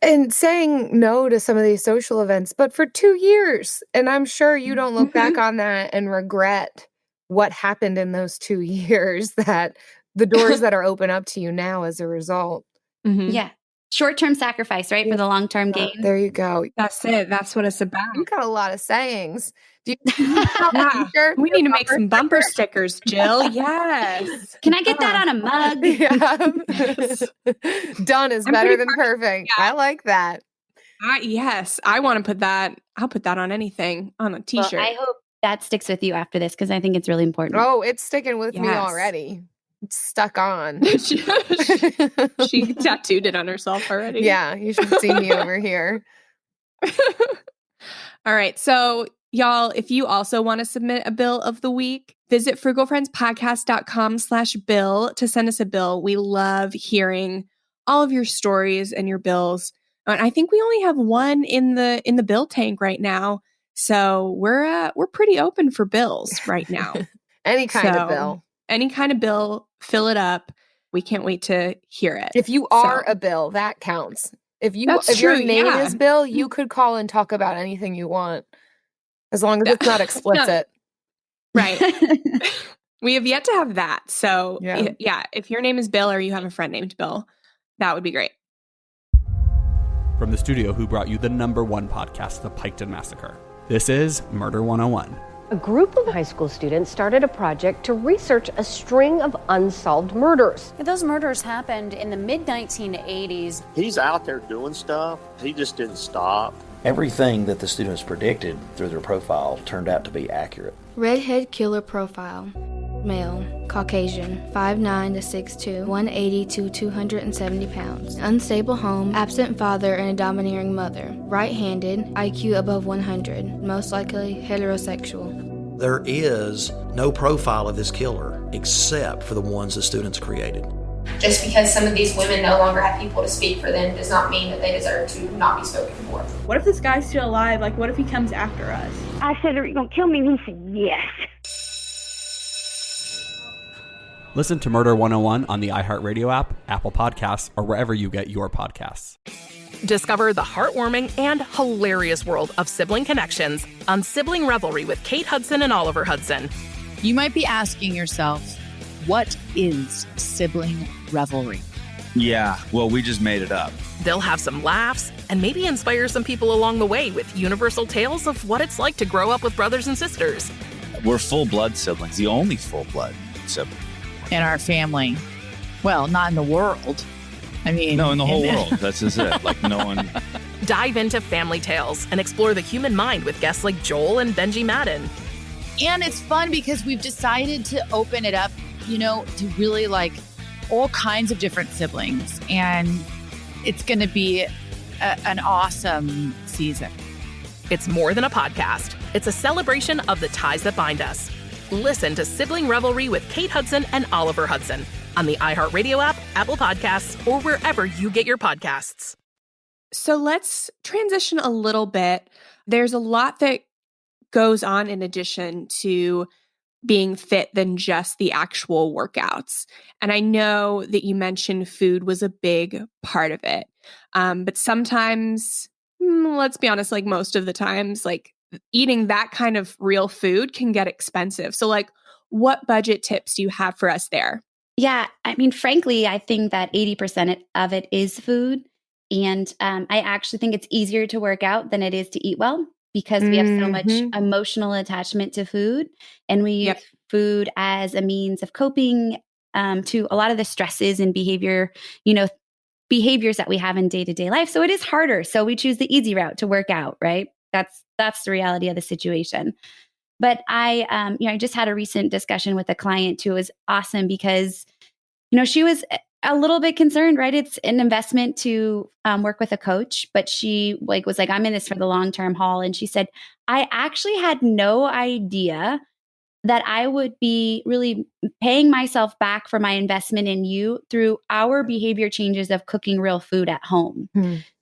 And saying no to some of these social events, but for 2 years. And I'm sure you don't look back on that and regret what happened in those 2 years, that the doors that are open up to you now as a result. Yeah. Short-term sacrifice, right? For the long-term gain. There you go. That's it. That's what it's about. You got a lot of sayings. We need to make some bumper stickers, Jill. Yes. Can I get that on a mug? Yeah. Done is better than perfect. Yeah. I like that. Yes. I want to put that. I'll put that on anything, on a t-shirt. Well, I hope that sticks with you after this, because I think it's really important. Oh, it's sticking with me already. It's stuck on. She tattooed it on herself already. Yeah. You should see me over here. All right. So, y'all, if you also want to submit a bill of the week, visit frugalfriendspodcast.com/bill to send us a bill. We love hearing all of your stories and your bills. And I think we only have one in the bill tank right now. So we're pretty open for bills right now. Any kind of bill. Any kind of bill, fill it up. We can't wait to hear it. If you are a bill, that counts. If your name is Bill, you could call and talk about anything you want, as long as it's not explicit. Right. We have yet to have that. So yeah, if your name is Bill or you have a friend named Bill, that would be great. From the studio who brought you the #1 podcast, The Piketon Massacre, this is Murder 101. A group of high school students started a project to research a string of unsolved murders. Those murders happened in the mid-1980s. He's out there doing stuff. He just didn't stop. Everything that the students predicted through their profile turned out to be accurate. Redhead killer profile. Male, Caucasian, 5'9" to 6'2", 180 to 270 pounds. Unstable home, absent father and a domineering mother. Right-handed, IQ above 100, most likely heterosexual. There is no profile of this killer except for the ones the students created. Just because some of these women no longer have people to speak for them does not mean that they deserve to not be spoken for. What if this guy's still alive? Like, what if he comes after us? I said, are you going to kill me? And he said, yes. Listen to Murder 101 on the iHeartRadio app, Apple Podcasts, or wherever you get your podcasts. Discover the heartwarming and hilarious world of sibling connections on Sibling Revelry with Kate Hudson and Oliver Hudson. You might be asking yourself, what is Sibling Revelry? Yeah, well, we just made it up. They'll have some laughs and maybe inspire some people along the way with universal tales of what it's like to grow up with brothers and sisters. We're full-blood siblings, the only full-blood sibling. In our family. Well, not in the world. I mean... No, in the whole world. That's just it. Like, no one... Dive into family tales and explore the human mind with guests like Joel and Benji Madden. And it's fun because we've decided to open it up, to really like all kinds of different siblings. And it's going to be an awesome season. It's more than a podcast. It's a celebration of the ties that bind us. Listen to Sibling Revelry with Kate Hudson and Oliver Hudson on the iHeartRadio app, Apple Podcasts, or wherever you get your podcasts. So let's transition a little bit. There's a lot that goes on in addition to being fit than just the actual workouts. And I know that you mentioned food was a big part of it. But sometimes, let's be honest, like most of the times, like eating that kind of real food can get expensive. So like, what budget tips do you have for us there? Yeah, I mean, frankly, I think that 80% of it is food. And I actually think it's easier to work out than it is to eat well, because we have so much emotional attachment to food, and we use food as a means of coping to a lot of the stresses and behaviors that we have in day-to-day life. So it is harder. So we choose the easy route to work out, right? That's the reality of the situation. But I just had a recent discussion with a client who was awesome because, she was a little bit concerned, right? It's an investment to work with a coach, but she was like, I'm in this for the long-term haul. And she said, I actually had no idea that I would be really paying myself back for my investment in you through our behavior changes of cooking real food at home.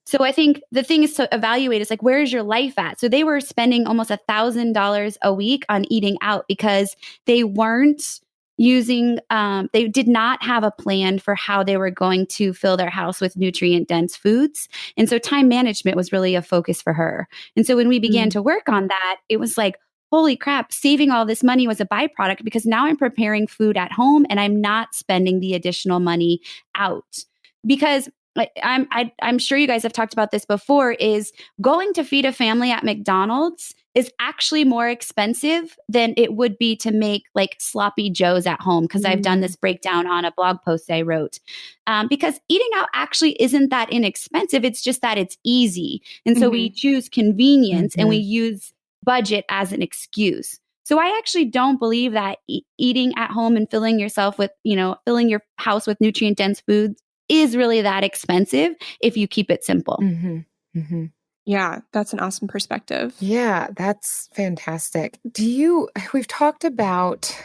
So I think the thing is to evaluate is like, where is your life at? So they were spending almost $1,000 a week on eating out because they weren't using, they did not have a plan for how they were going to fill their house with nutrient dense foods. And so time management was really a focus for her. And so when we began to work on that, it was like, holy crap, saving all this money was a byproduct because now I'm preparing food at home and I'm not spending the additional money out. Because I'm sure you guys have talked about this before, is going to feed a family at McDonald's is actually more expensive than it would be to make like sloppy joes at home. Because I've done this breakdown on a blog post I wrote. Because eating out actually isn't that inexpensive. It's just that it's easy. And so we choose convenience and we use budget as an excuse. So I actually don't believe that eating at home and filling yourself with, filling your house with nutrient dense foods is really that expensive if you keep it simple. Yeah, that's an awesome perspective. Yeah, that's fantastic. We've talked about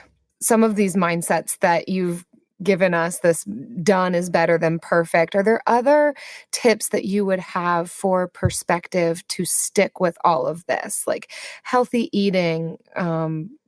some of these mindsets that you've given us, this done is better than perfect. Are there other tips that you would have for perspective to stick with all of this? Like healthy eating,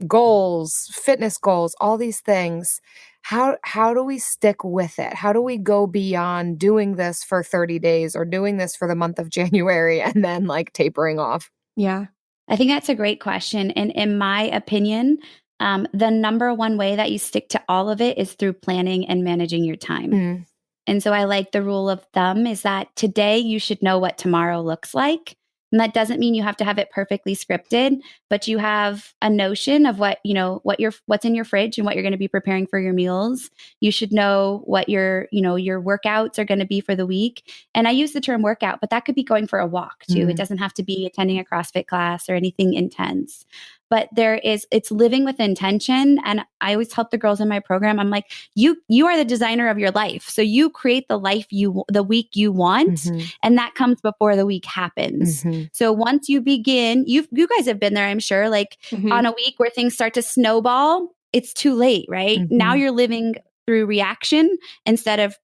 goals, fitness goals, all these things. How do we stick with it? How do we go beyond doing this for 30 days or doing this for the month of January and then like tapering off? Yeah. I think that's a great question. And in my opinion, the number one way that you stick to all of it is through planning and managing your time. And so I like the rule of thumb is that today you should know what tomorrow looks like. And that doesn't mean you have to have it perfectly scripted, but you have a notion of what's in your fridge and what you're going to be preparing for your meals. You should know what your workouts are going to be for the week. And I use the term workout, but that could be going for a walk too. It doesn't have to be attending a CrossFit class or anything intense. But it's living with intention. And I always help the girls in my program. I'm like, you are the designer of your life. So you create the week you want. And that comes before the week happens. So once you begin, you guys have been there, I'm sure, like on a week where things start to snowball, it's too late, right? Now you're living through reaction instead of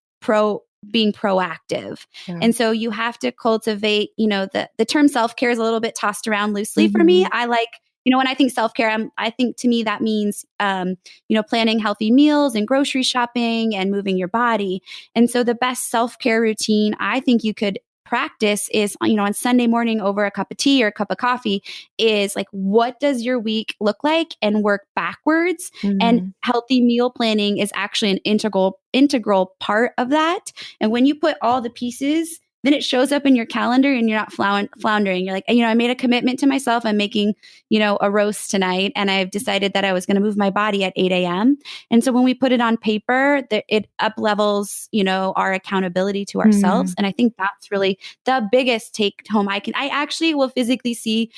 being proactive. Yeah. And so you have to cultivate, the term self-care is a little bit tossed around loosely for me. I like, when I think self-care, I think to me that means, planning healthy meals and grocery shopping and moving your body. And so the best self-care routine I think you could practice is, on Sunday morning over a cup of tea or a cup of coffee is like, what does your week look like, and work backwards. And healthy meal planning is actually an integral part of that. And when you put all the pieces, then it shows up in your calendar and you're not floundering. You're like, I made a commitment to myself. I'm making, a roast tonight, and I've decided that I was going to move my body at 8 a.m. And so when we put it on paper, it up levels, our accountability to ourselves. And I think that's really the biggest take home. I actually will physically see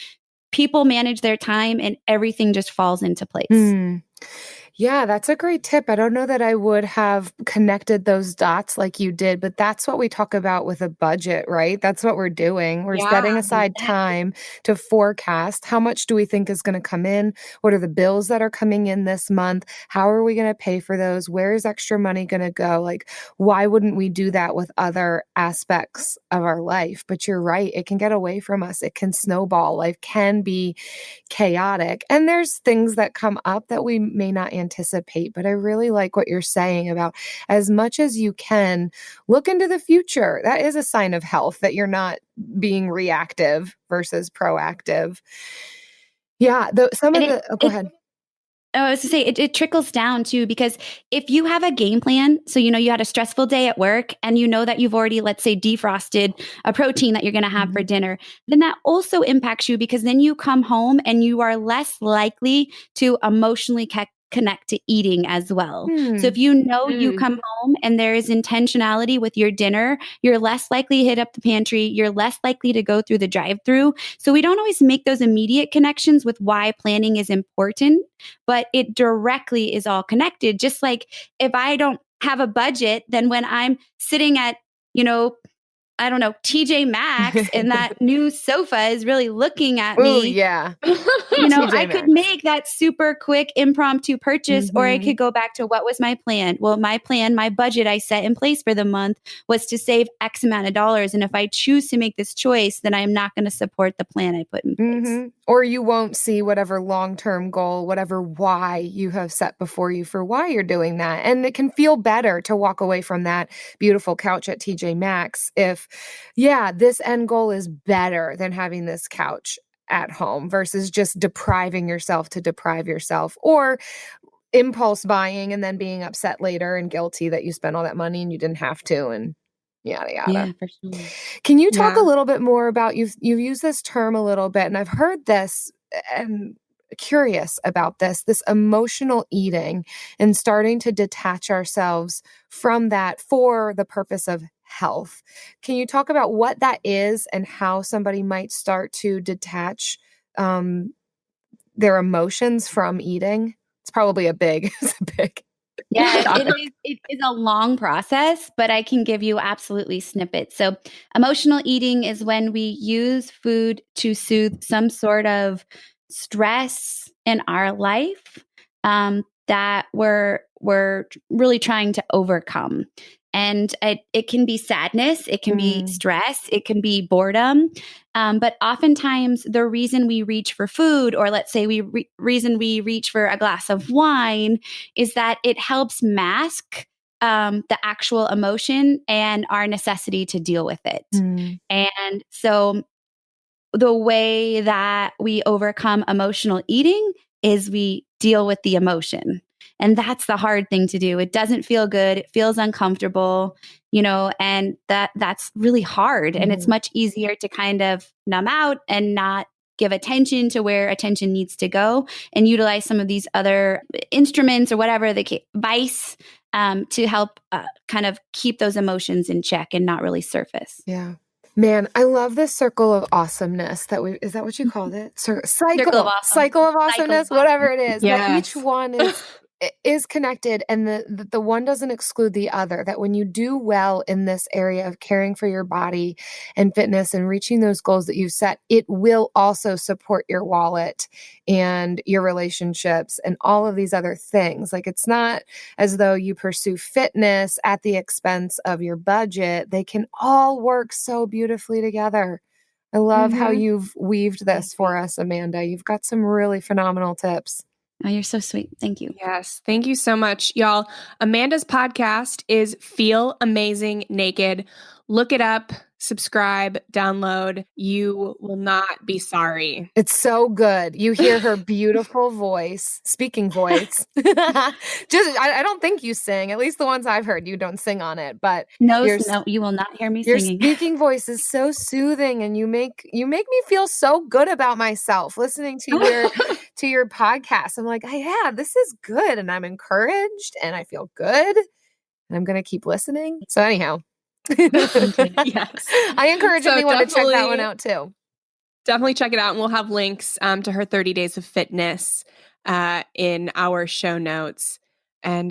people manage their time and everything just falls into place. Yeah, that's a great tip. I don't know that I would have connected those dots like you did, but that's what we talk about with a budget, right? That's what we're doing. We're setting aside time to forecast how much do we think is going to come in? What are the bills that are coming in this month? How are we going to pay for those? Where is extra money going to go? Like, why wouldn't we do that with other aspects of our life? But you're right. It can get away from us. It can snowball. Life can be chaotic. And there's things that come up that we may not anticipate, but I really like what you're saying about as much as you can look into the future. That is a sign of health, that you're not being reactive versus proactive. Yeah. Go ahead. I was to say it trickles down too, because if you have a game plan, so you had a stressful day at work and you know that you've already, let's say, defrosted a protein that you're going to have for dinner, then that also impacts you, because then you come home and you are less likely to emotionally connect to eating as well. So if you know you come home and there is intentionality with your dinner, you're less likely to hit up the pantry, you're less likely to go through the drive-through. So we don't always make those immediate connections with why planning is important, but it directly is all connected. Just like if I don't have a budget, then when I'm sitting at, I don't know, TJ Maxx and that new sofa is really looking at me. Oh, yeah. I could make that super quick impromptu purchase, or I could go back to what was my plan? Well, my budget I set in place for the month was to save X amount of dollars. And if I choose to make this choice, then I'm not going to support the plan I put in place. Or you won't see whatever long-term goal, whatever why you have set before you for why you're doing that. And it can feel better to walk away from that beautiful couch at TJ Maxx if, this end goal is better than having this couch at home versus just depriving yourself to deprive yourself, or impulse buying and then being upset later and guilty that you spent all that money and you didn't have to, and yada, yada. Yeah, for sure. Can you talk a little bit more about, you've used this term a little bit, and I've heard this and curious about this emotional eating and starting to detach ourselves from that for the purpose of health. Can you talk about what that is and how somebody might start to detach their emotions from eating? It's probably a big. Yeah, it is a long process, but I can give you absolutely snippets. So emotional eating is when we use food to soothe some sort of stress in our life that we're really trying to overcome. And it can be sadness, it can be stress, it can be boredom. But oftentimes the reason we reach for food, or let's say reason we reach for a glass of wine, is that it helps mask the actual emotion and our necessity to deal with it. And so the way that we overcome emotional eating is we deal with the emotion. And that's the hard thing to do. It doesn't feel good. It feels uncomfortable, and that's really hard. And it's much easier to kind of numb out and not give attention to where attention needs to go, and utilize some of these other instruments or whatever, vice, to help kind of keep those emotions in check and not really surface. Yeah. Man, I love this circle of awesomeness is that what you called it? Cycle of awesomeness, whatever it is. Yes. That each one is connected, and the one doesn't exclude the other. That when you do well in this area of caring for your body and fitness and reaching those goals that you've set, it will also support your wallet and your relationships and all of these other things. Like, it's not as though you pursue fitness at the expense of your budget. They can all work so beautifully together. I love how you've weaved this for us, Amanda. You've got some really phenomenal tips. Oh, you're so sweet. Thank you. Yes. Thank you so much, y'all. Amanda's podcast is Feel Amazing Naked. Look it up, subscribe, download. You will not be sorry. It's so good. You hear her beautiful voice, speaking voice. I don't think you sing. At least the ones I've heard, you don't sing on it. But no, you will not hear me singing. Your speaking voice is so soothing, and you make me feel so good about myself listening to your podcast. I'm like, this is good, and I'm encouraged, and I feel good, and I'm gonna keep listening. So anyhow. Yes. I encourage anyone to check that one out too. Definitely check it out, and we'll have links to her 30 Days of Fitness in our show notes. And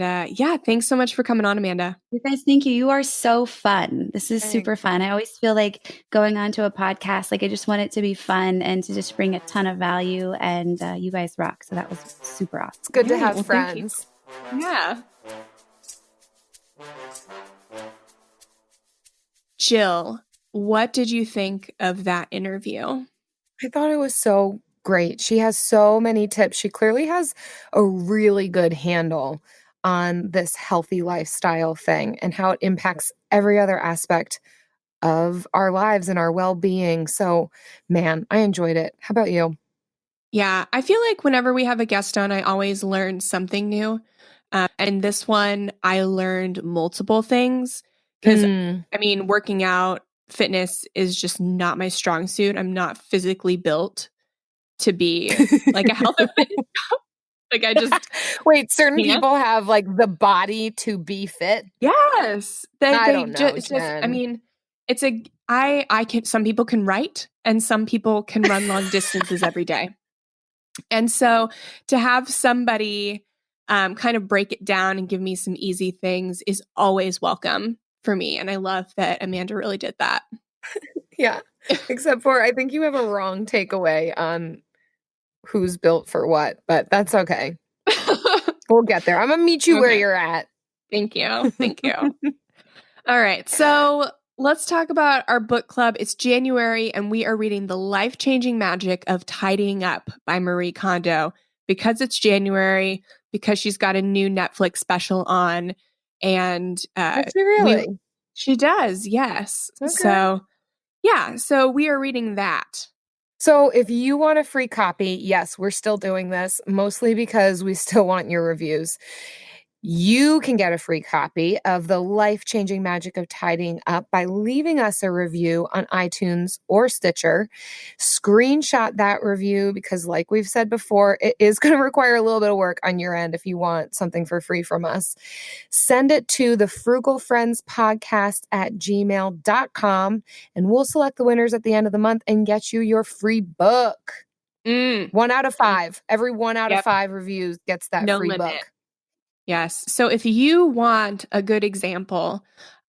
thanks so much for coming on, Amanda. You guys, thank you. You are so fun. This is super fun. I always feel like going on to a podcast, like I just want it to be fun and to just bring a ton of value, and you guys rock. So that was super awesome. It's good to have friends. Yeah. Jill, what did you think of that interview? I thought it was so great. She has so many tips. She clearly has a really good handle on this healthy lifestyle thing and how it impacts every other aspect of our lives and our well-being. So, man, I enjoyed it. How about you? Yeah, I feel like whenever we have a guest on, I always learn something new. And this one, I learned multiple things. Because, working out, fitness is just not my strong suit. I'm not physically built to be like a health and fitness Like I just wait. Certain can't. people have like the body to be fit. Yes, I don't know, just. I mean, it's a. I can. Some people can write, and some people can run long distances every day. And so to have somebody kind of break it down and give me some easy things is always welcome for me. And I love that Amanda really did that. Yeah. Except for I think you have a wrong takeaway on who's built for what, but that's okay. We'll get there. I'm going to meet you where you're at. Thank you. Thank you. All right. So let's talk about our book club. It's January, and we are reading The Life-Changing Magic of Tidying Up by Marie Kondo. Because it's January, because she's got a new Netflix special on, and Does she really? She does, yes. Okay. So, yeah. So we are reading that. So if you want a free copy, yes, we're still doing this, mostly because we still want your reviews. You can get a free copy of The Life-Changing Magic of Tidying Up by leaving us a review on iTunes or Stitcher. Screenshot that review because, like we've said before, it is going to require a little bit of work on your end if you want something for free from us. Send it to the frugalfriendspodcast@gmail.com, and we'll select the winners at the end of the month and get you your free book. 1 out of 5. Every 1 out of 5 reviews gets that free book. Yes. So if you want a good example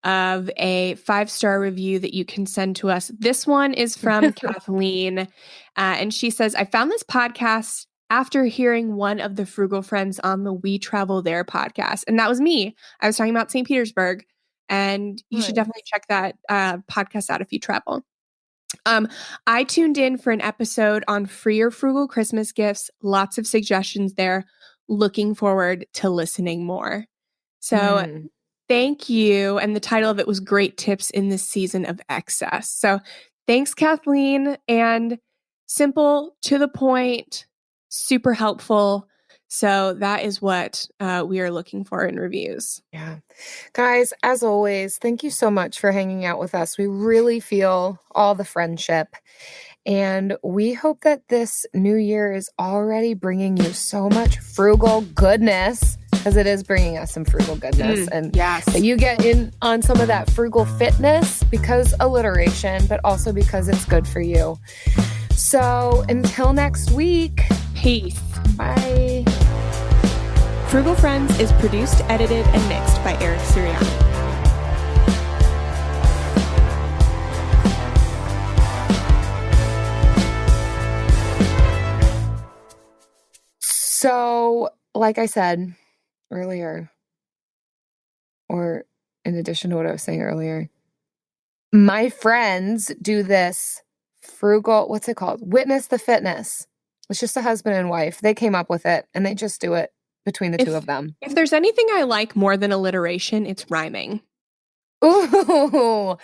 of a 5-star review that you can send to us, this one is from Kathleen. And she says, I found this podcast after hearing one of the Frugal Friends on the We Travel There podcast. And that was me. I was talking about St. Petersburg. And you should definitely check that podcast out if you travel. I tuned in for an episode on free or frugal Christmas gifts. Lots of suggestions there. Looking forward to listening more. So thank you. And the title of it was Great Tips in this Season of Excess. So thanks, Kathleen. And simple, to the point, super helpful. So that is what we are looking for in reviews. Yeah. Guys, as always, thank you so much for hanging out with us. We really feel all the friendship. And we hope that this new year is already bringing you so much frugal goodness, because it is bringing us some frugal goodness. And that you get in on some of that frugal fitness because alliteration, but also because it's good for you. So until next week, peace. Bye. Frugal Friends is produced, edited, and mixed by Eric Sirianni. So, like I said earlier, or in addition to what I was saying earlier, my friends do this frugal, what's it called? Witness the Fitness. It's just a husband and wife. They came up with it, and they just do it between the two of them. If there's anything I like more than alliteration, it's rhyming. Ooh,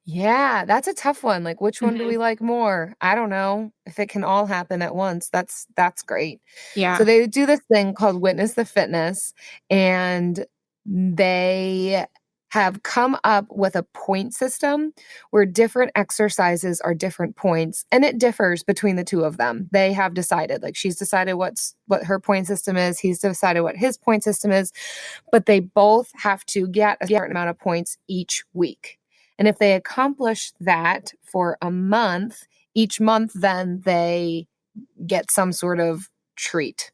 yeah, that's a tough one. Like, which one do we like more? I don't know. If it can all happen at once, that's great. Yeah. So they do this thing called Witness the Fitness, and they have come up with a point system where different exercises are different points, and it differs between the two of them. They have decided, like, she's decided what her point system is, he's decided what his point system is, but they both have to get a certain amount of points each week. And if they accomplish that for a month, each month then they get some sort of treat.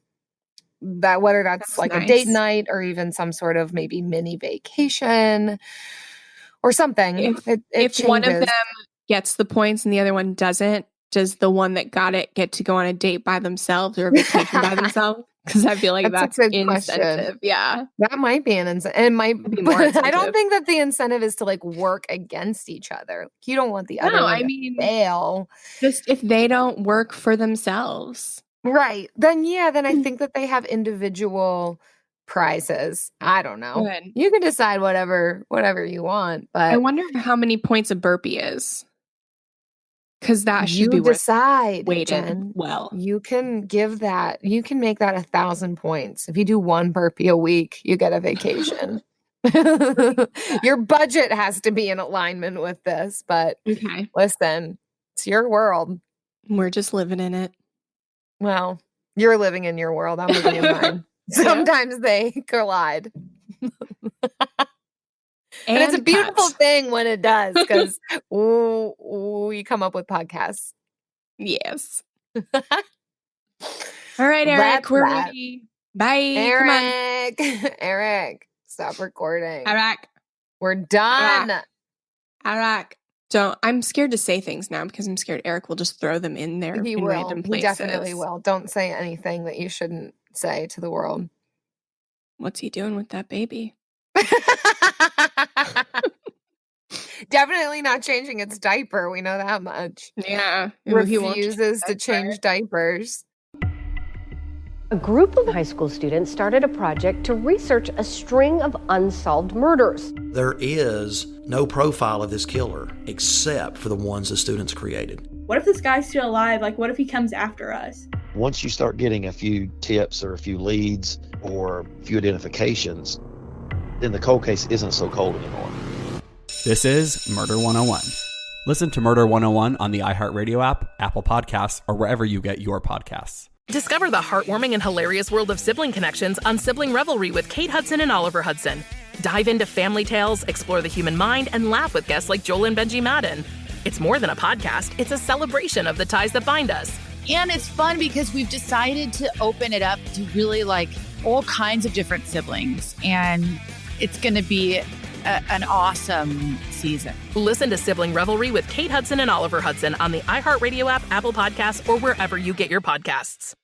That whether that's like nice. A date night or even some sort of maybe mini vacation or something. If one of them gets the points and the other one doesn't, does the one that got it get to go on a date by themselves or a vacation by themselves? Because I feel like that's an incentive. Question. Yeah. That might be an incentive. It might be more incentive. I don't think that the incentive is to like work against each other. You don't want the other one to fail. Just if they don't work for themselves. Right. Then I think that they have individual prizes. I don't know. Good. You can decide whatever you want, but I wonder how many points a burpee is. Because that should be decide. Jen. Well, you can make that 1,000 points. If you do one burpee a week, you get a vacation. Your budget has to be in alignment with this, but listen, it's your world. We're just living in it. Well, You're living in your world. I'm living in mine. Sometimes they collide. And it's a beautiful thing when it does, because we come up with podcasts. Yes. All right, Eric, we're ready. Bye. Eric. Come on. Eric, stop recording. Eric. We're done. Eric. I'm scared to say things now because I'm scared Eric will just throw them in there in random places. He definitely will. Don't say anything that you shouldn't say to the world. What's he doing with that baby? Definitely not changing its diaper. We know that much. Yeah. Refuses to change diapers. A group of high school students started a project to research a string of unsolved murders. There is no profile of this killer except for the ones the students created. What if this guy's still alive? Like, what if he comes after us? Once you start getting a few tips or a few leads or a few identifications, then the cold case isn't so cold anymore. This is Murder 101. Listen to Murder 101 on the iHeartRadio app, Apple Podcasts, or wherever you get your podcasts. Discover the heartwarming and hilarious world of sibling connections on Sibling Revelry with Kate Hudson and Oliver Hudson. Dive into family tales, explore the human mind, and laugh with guests like Joel and Benji Madden. It's more than a podcast, it's a celebration of the ties that bind us. And it's fun because we've decided to open it up to really like all kinds of different siblings. And it's going to be an awesome season. Listen to Sibling Revelry with Kate Hudson and Oliver Hudson on the iHeartRadio app, Apple Podcasts, or wherever you get your podcasts.